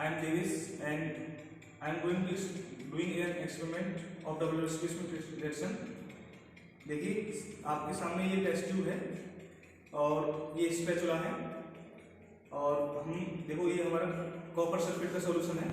I am Davis and I am going to doing an experiment of double displacement reaction. देखिए आपके सामने ये test tube है और ये स्पैचुला है और हम देखो ये हमारा कॉपर सल्फेट का सॉल्यूशन है,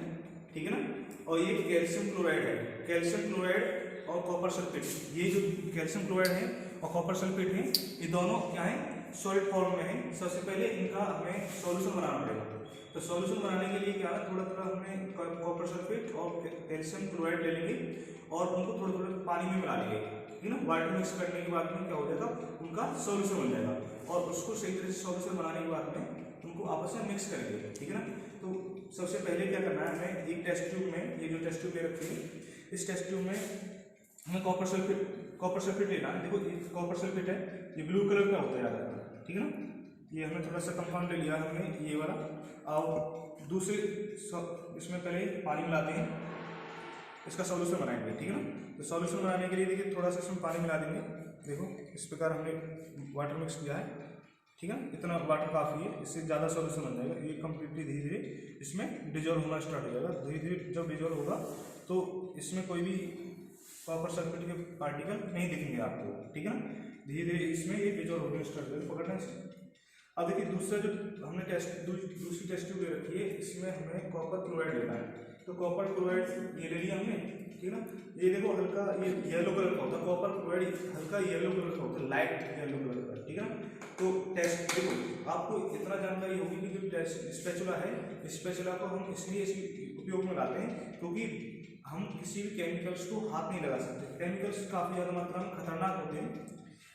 ठीक है ना। और ये कैल्शियम क्लोराइड है, कैल्शियम क्लोराइड और कॉपर सल्फेट, ये जो कैल्शियम क्लोराइड है और कॉपर सल्फेट है ये दोनों क्या है, सॉलिड फॉर्म में है। सबसे पहले इनका हमें सॉल्यूशन बनाना पड़ेगा। तो सॉल्यूशन बनाने के लिए क्या है, थोड़ा थोड़ा हमें कॉपर सल्फेट और कैल्शियम क्लोराइड ले लेंगे और उनको थोड़ा थोड़ा पानी में मिला लेंगे, ठीक है ना। वाटर मिक्स करने के बाद में क्या हो जाएगा, उनका सॉल्यूशन बन जाएगा और उसको सही तरह से सॉल्यूशन बनाने के बाद में उनको आपस में मिक्स करेंगे, ठीक है ना। तो सबसे पहले क्या करना है, हमें एक टेस्ट ट्यूब में, ये जो टेस्ट ट्यूब ले रखी है, इस टेस्ट ट्यूब में हमें कॉपर सल्फेट लेना है। देखो ये कॉपर सल्फेट है, ये ब्लू कलर का होता है याद रखना, ठीक है ना। ये हमने थोड़ा सा कंपाउंड ले लिया हमने ये वाला। और दूसरे इसमें पहले पानी मिलाते हैं, इसका सॉल्यूशन बनाएंगे, ठीक है ना। तो सॉल्यूशन बनाने के लिए देखिए थोड़ा सा इसमें पानी मिला देंगे। देखो इस प्रकार हमने वाटर मिक्स किया है, ठीक है। इतना वाटर काफ़ी है, इससे ज़्यादा सॉल्यूशन बन जाएगा। ये कम्प्लीटली धीरे धीरे इसमें डिजोल्व होना स्टार्ट हो जाएगा। धीरे धीरे जब डिजोल्व होगा तो इसमें कोई भी कॉपर सल्फेट के पार्टिकल नहीं दिखेंगे आपको, ठीक है ना। धीरे धीरे इसमें ये डिजोल्व होना स्टार्ट हो जाएगा, पकड़ना है। अब देखिए दूसरा जो हमने दूसरी टेस्ट ट्यूब ले रखी है, इसमें हमें कॉपर क्लोराइड लेना है। तो कॉपर क्लोराइड ये ले लिया हमने, ठीक है ना। ये देखो हल्का ये येलो कलर का होता है, कॉपर क्लोराइड हल्का येलो कलर का होता है, लाइट येलो कलर का, ठीक है ना। तो टेस्ट देखो आपको इतना जानकारी होगी कि जो स्पैचुला है, स्पैचुला को हम इसलिए उपयोग में लाते हैं क्योंकि हम किसी भी केमिकल्स को हाथ नहीं लगा सकते। केमिकल्स काफ़ी ज़्यादा मात्रा में खतरनाक होते हैं।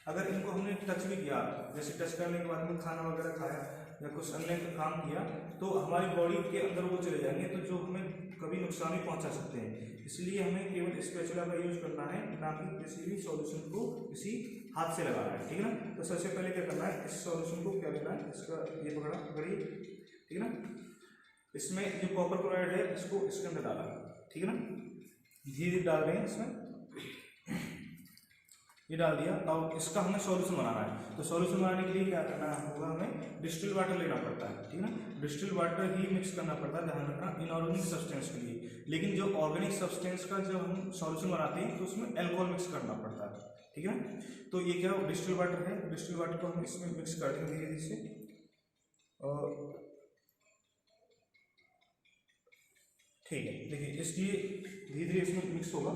अगर इनको हमने टच भी किया, जैसे टच करने के बाद में खाना वगैरह खाया या कुछ अन्य काम किया, तो हमारी बॉडी के अंदर वो चले जाएंगे, तो जो हमें कभी नुकसान भी पहुंचा सकते हैं। इसलिए हमें केवल स्पैचुला का यूज करना है, ना कि किसी भी सॉल्यूशन को किसी हाथ से लगाना है, ठीक है ना। तो सबसे पहले क्या करना है, इस सॉल्यूशन को क्या लेना है, इसका ये पकड़िए, ठीक है ना। इसमें जो कॉपर क्लोराइड है इसको इसके अंदर डाला, ठीक है ना। धीरे धीरे डाल रहे हैं इसमें, ये डाल दिया। अब इसका हमें सॉल्यूशन बनाना है। तो सॉल्यूशन बनाने के लिए क्या करना होगा, हमें डिस्टिल वाटर लेना पड़ता है, ठीक है ना। डिस्टिल वाटर ही मिक्स करना पड़ता है, ध्यान रखना, इनऑर्गेनिक सब्सटेंस के लिए। लेकिन जो ऑर्गेनिक सब्सटेंस का जब हम सॉल्यूशन बनाते हैं तो उसमें एल्कोहल मिक्स करना पड़ता है, ठीक है ना। तो ये क्या डिस्टिल वाटर है, डिस्टिल वाटर को हम इसमें मिक्स कर देंगे धीरे धीरे से, और ठीक है। देखिए इसलिए धीरे धीरे इसमें मिक्स होगा।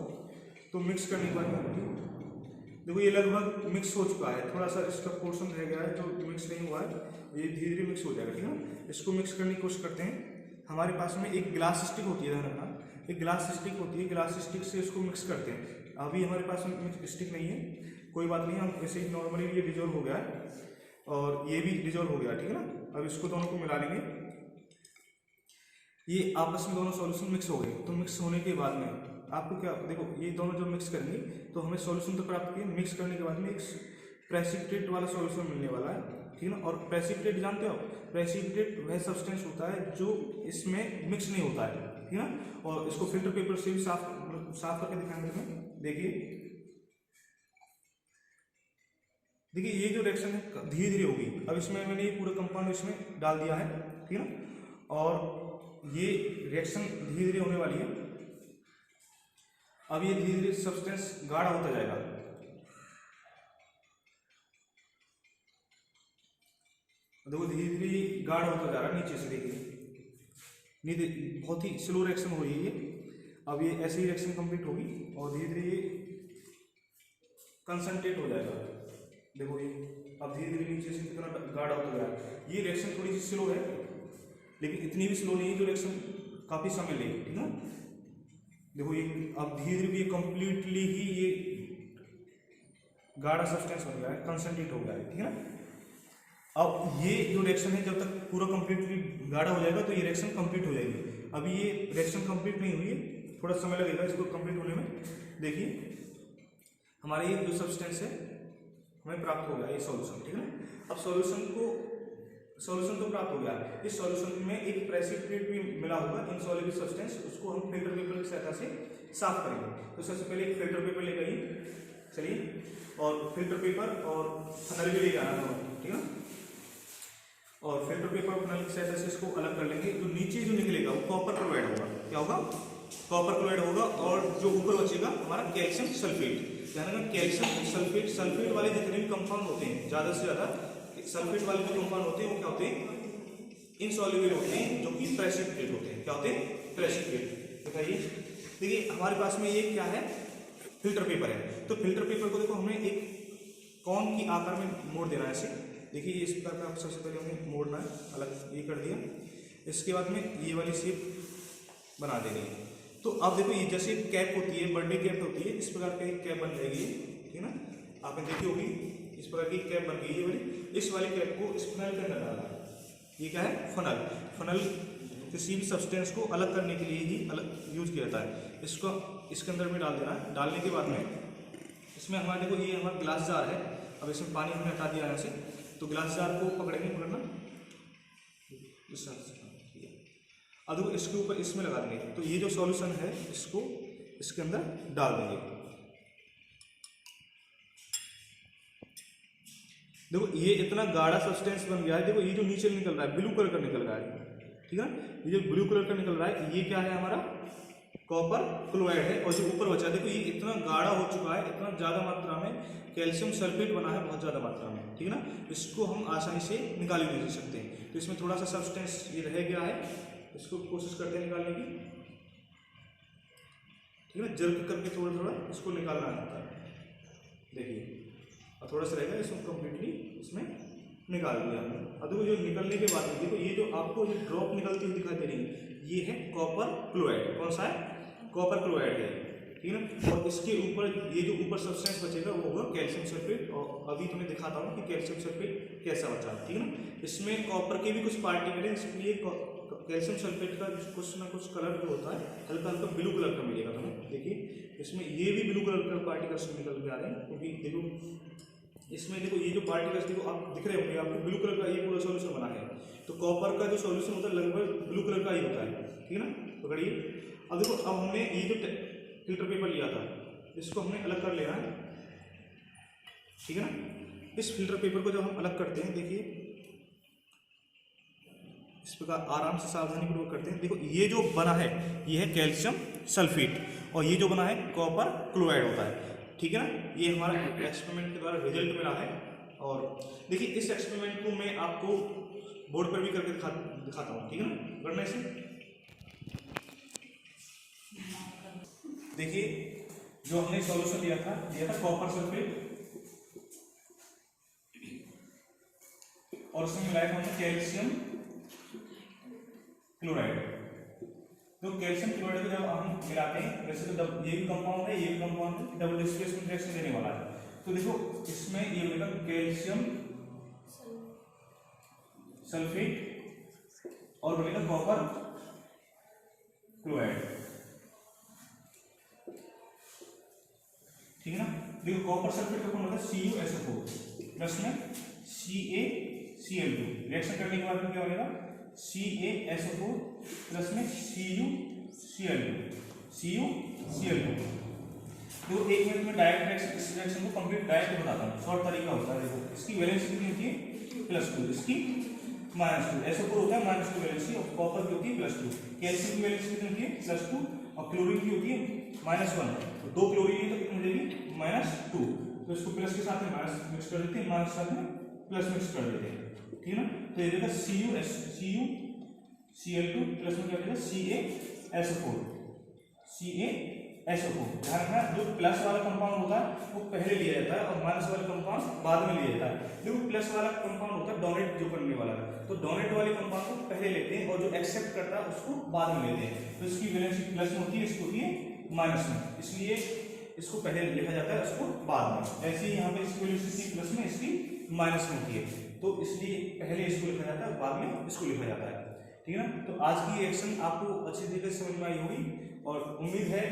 तो मिक्स करने के बाद देखो ये लगभग मिक्स हो चुका है, थोड़ा सा इसका पोर्शन रह गया है जो मिक्स नहीं हुआ है, ये धीरे धीरे मिक्स हो जाएगा, ठीक है ना। इसको मिक्स करने की कोशिश करते हैं। हमारे पास में एक ग्लास स्टिक होती है, ध्यान रखना, एक ग्लास स्टिक होती है, ग्लास स्टिक से इसको मिक्स करते हैं। अभी हमारे पास में स्टिक नहीं है, कोई बात नहीं, हम ऐसे ही नॉर्मली ये डिजोल्व हो गया है और ये भी डिजोल्व हो गया, ठीक है ना। अब इसको दोनों को मिला लेंगे, ये आपस में दोनों सॉल्यूशन मिक्स हो गए। तो मिक्स होने के बाद में आपको क्या, देखो ये दोनों जो मिक्स करेंगे तो हमें सॉल्यूशन तो प्राप्त किए। मिक्स करने के बाद में एक प्रेसिपिटेट वाला सॉल्यूशन मिलने वाला है, ठीक है ना। और प्रेसिपिटेट जानते हो, प्रेसिपिटेट वह सब्सटेंस होता है जो इसमें मिक्स नहीं होता है, ठीक है ना। और इसको फिल्टर पेपर से भी साफ करके दिखाएंगे हमें। देखिए ये जो रिएक्शन है धीरे धीरे होगी। अब इसमें मैंने ये पूरा कंपाउंड इसमें डाल दिया है, ठीक है ना। और ये रिएक्शन धीरे धीरे होने वाली है। अब ये धीरे धीरे सब्सटेंस गाढ़ा होता जाएगा। देखो धीरे धीरे गाढ़ा होता जा रहा है नीचे से, देखिए बहुत ही स्लो रिएक्शन हो रही है ये। अब ये ऐसे ही रिएक्शन कंप्लीट होगी और धीरे धीरे ये कंसंट्रेट हो जाएगा। देखो ये अब धीरे धीरे नीचे से कितना गाढ़ा होता जा रहा है। ये रिएक्शन थोड़ी सी स्लो है, लेकिन इतनी भी स्लो नहीं है जो रिएक्शन काफ़ी समय लेगी, ठीक है ना। देखो ये अब धीरे धीरे ये कंप्लीटली ही ये गाढ़ा सब्सटेंस हो गया है, कंसंट्रेट हो गया है, ठीक है ना। अब ये जो रिएक्शन है जब तक पूरा कंप्लीटली गाढ़ा हो जाएगा तो ये रिएक्शन कंप्लीट हो जाएगी। अभी ये रिएक्शन कंप्लीट नहीं हुई है, थोड़ा समय लगेगा इसको कंप्लीट होने में। देखिए हमारे ये जो सब्सटेंस है हमें प्राप्त हो गया ये सॉल्यूशन, ठीक है ना। अब सॉल्यूशन तो प्राप्त हो गया। इस सॉल्यूशन में एक प्रेसिपिटेट भी मिला होगा, इनसॉल्युबल सब्सटेंस, उसको हम फिल्टर पेपर की सहायता से साफ करेंगे। तो सबसे पहले एक फिल्टर पेपर लेकर आइए, चलिए, और फिल्टर पेपर और फनल भी लेकर आना होगा, ठीक है। और फिल्टर पेपर और फिनाइल की सहायता से इसको अलग कर लेंगे। तो नीचे जो निकलेगा वो कॉपर क्लोराइड होगा। क्या होगा? कॉपर क्लोराइड होगा। और जो ऊपर बचेगा हमारा कैल्शियम सल्फेट। ध्यान रखना, कैल्शियम सल्फेट, सल्फेट वाले जितने भी कंपाउंड होते हैं, ज्यादा से ज्यादा सल्फेट वाले जो कंपाउंड होते हैं वो क्या होते हैं? इनसॉल्युबल होते हैं, जो कि प्रेसिपिटेट होते हैं। क्या होते हैं? प्रेसिपिटेट। बताइए, देखिए हमारे पास में ये क्या है? फिल्टर पेपर है। तो फिल्टर पेपर को देखो हमें एक कौन की आकार में मोड़ देना है ऐसे। देखिए इस प्रकार का सबसे पहले हमें मोड़ना है, अलग ये कर दिया। इसके बाद में ये वाली शेप बना देनी है। तो अब देखो ये जैसे कैप होती है, बर्थडे कैप होती है, इस प्रकार का एक कैप बन जाएगी, ठीक है ना? आपने देखी होगी इस प्रकार की कैप बन गई है वाली। इस वाली कैप को इस फनल के अंदर डालना है। ये क्या है? फनल। फनल किसी भी सब्सटेंस को अलग करने के लिए ही अलग यूज किया जाता है। इसको इसके अंदर में डाल देना है। डालने के बाद में इसमें हमारे देखो ये हमारा ग्लास जार है। अब इसमें पानी हमने हटा दिया यहाँ से। तो ग्लास जार को पकड़ेंगे, पकड़ना इस तरह से। अब देखो इसके ऊपर इसमें लगा देंगे। तो ये जो सॉल्यूशन है इसको इसके अंदर डाल देंगे। देखो ये इतना गाढ़ा सब्सटेंस बन गया है। देखो ये जो नीचे निकल रहा है ब्लू कलर का निकल रहा है, ठीक है? ये जो ब्लू कलर का निकल रहा है ये क्या है? हमारा कॉपर क्लोराइड है। और जो ऊपर बचा देखो ये इतना गाढ़ा हो चुका है, इतना ज़्यादा मात्रा में कैल्शियम सल्फेट बना है, बहुत ज़्यादा मात्रा में, ठीक है ना? इसको हम आसानी से निकाल भी नहीं सकते हैं। तो इसमें थोड़ा सा सब्सटेंस ये रह गया है, इसको कोशिश करते हैं निकालने की, ठीक है ना? जल्द करके थोड़ा थोड़ा इसको निकालना होता है। देखिए और थोड़ा सा रहेगा, इसको कम्प्लीटली इसमें निकाल दिया हमने। अब देखो जो निकलने के बाद देखो ये जो आपको जो ड्रॉप निकलती हुई दिखाई दे रही है ये है कॉपर क्लोराइड। कौन सा है? कॉपर क्लोराइड है, ठीक है ना? और इसके ऊपर ये जो ऊपर सब्सटेंस बचेगा वो होगा कैल्शियम सल्फेट। और अभी तुम्हें दिखाता हूँ कि कैल्शियम सल्फेट कैसा बचा, ठीक है ना? इसमें कॉपर के भी कुछ पार्टिकल है, इसलिए कैल्शियम सल्फेट का कुछ ना कुछ कलर जो होता है हल्का हल्का ब्लू कलर का मिलेगा तुम्हें। देखिए इसमें ये भी ब्लू कलर का पार्टिकल्स निकल के आ रहे हैं, क्योंकि देखो इसमें देखो ये जो पार्टिकल्स देखो आप दिख रहे होंगे आपको, ब्लू कलर का ये पूरा सॉल्यूशन बना है। तो कॉपर का जो सॉल्यूशन होता है लगभग ब्लू कलर का ही होता है, ठीक है ना? पकड़िए। अब देखो अब हमने ये जो फिल्टर पेपर लिया था इसको हमने अलग कर लेना है, ठीक है ना? इस फिल्टर पेपर को जब हम अलग करते हैं देखिए इस प्रकार आराम से सावधानीपूर्वक करते हैं। देखो ये जो बना है ये है कैल्शियम सल्फेट और ये जो बना है कॉपर क्लोराइड होता है, ठीक है ना? ये हमारा एक्सपेरिमेंट के द्वारा रिजल्ट मिला है। और देखिए इस एक्सपेरिमेंट को मैं आपको बोर्ड पर भी करके दिखाता हूँ, ठीक है ना? करने से देखिए जो हमने सॉल्यूशन दिया था कॉपर सल्फेट और उसमें मिलाया हमने कैल्शियम क्लोराइड। तो कैल्शियम क्लोराइड को जब हम मिलाते हैं वैसे तो ये भी कंपाउंड है, ये भी कंपाउंड है, डबल डिस्प्लेसमेंट रिएक्शन देने वाला है। तो देखो इसमें ये बनेगा कैल्शियम सल्फेट और बनेगा कॉपर क्लोराइड, ठीक है ना? देखो कॉपर सल्फेट का कौन होता है? CuSO4 प्लस में CaCl2। रिएक्शन करने के बाद में क्या बनेगा? CaSO4 प्लस में CuCl2। देखो एक मिनट में डायरेक्ट इस रिएक्शन को कंप्लीट डायरेक्ट बताता हूँ। शॉर्ट तरीका होता है। देखो इसकी वैलेंसी कितनी होती है? +2, इसकी -2। SO4 होता है -2 वैलेंसी और कॉपर की होती है +2। कैल्शियम की वैलेंसी कितनी होती है? +2 और क्लोरीन की होती है -1। तो 2 क्लोरीन है तो कितनी मिलेगी? -2। तो इसको प्लस के साथ में माइनस मिक्स कर देते हैं, माइनस के साथ में प्लस मिक्स कर देते हैं, ठीक है ना? तो ये देखा CuCl2 प्लस में क्या देगा? CaSO4। ध्यान रखना जो प्लस वाला कंपाउंड होता है वो पहले लिया जाता है और माइनस वाला कंपाउंड बाद में लिया जाता है। देखो प्लस वाला कंपाउंड होता है डोनेट जो करने वाला है, तो डोनेट वाले कंपाउंड को पहले लेते हैं और जो एक्सेप्ट करता है उसको बाद में लेते हैं। तो इसकी वैलेंसी प्लस में होती है, इसको होती है माइनस में, इसलिए इसको पहले लिखा जाता है उसको बाद में। ऐसे ही यहाँ पे इसकी वैलेंसी प्लस में इसकी माइनस में होती है, तो इसलिए पहले इसको लिखा जाता है बाद में इसको लिखा जाता है, ठीक है ना? तो आज की रिएक्शन आपको अच्छी तरीके से समझ में आई होगी और उम्मीद है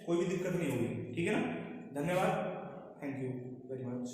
कोई भी दिक्कत नहीं होगी, ठीक है ना? धन्यवाद, थैंक यू वेरी मच।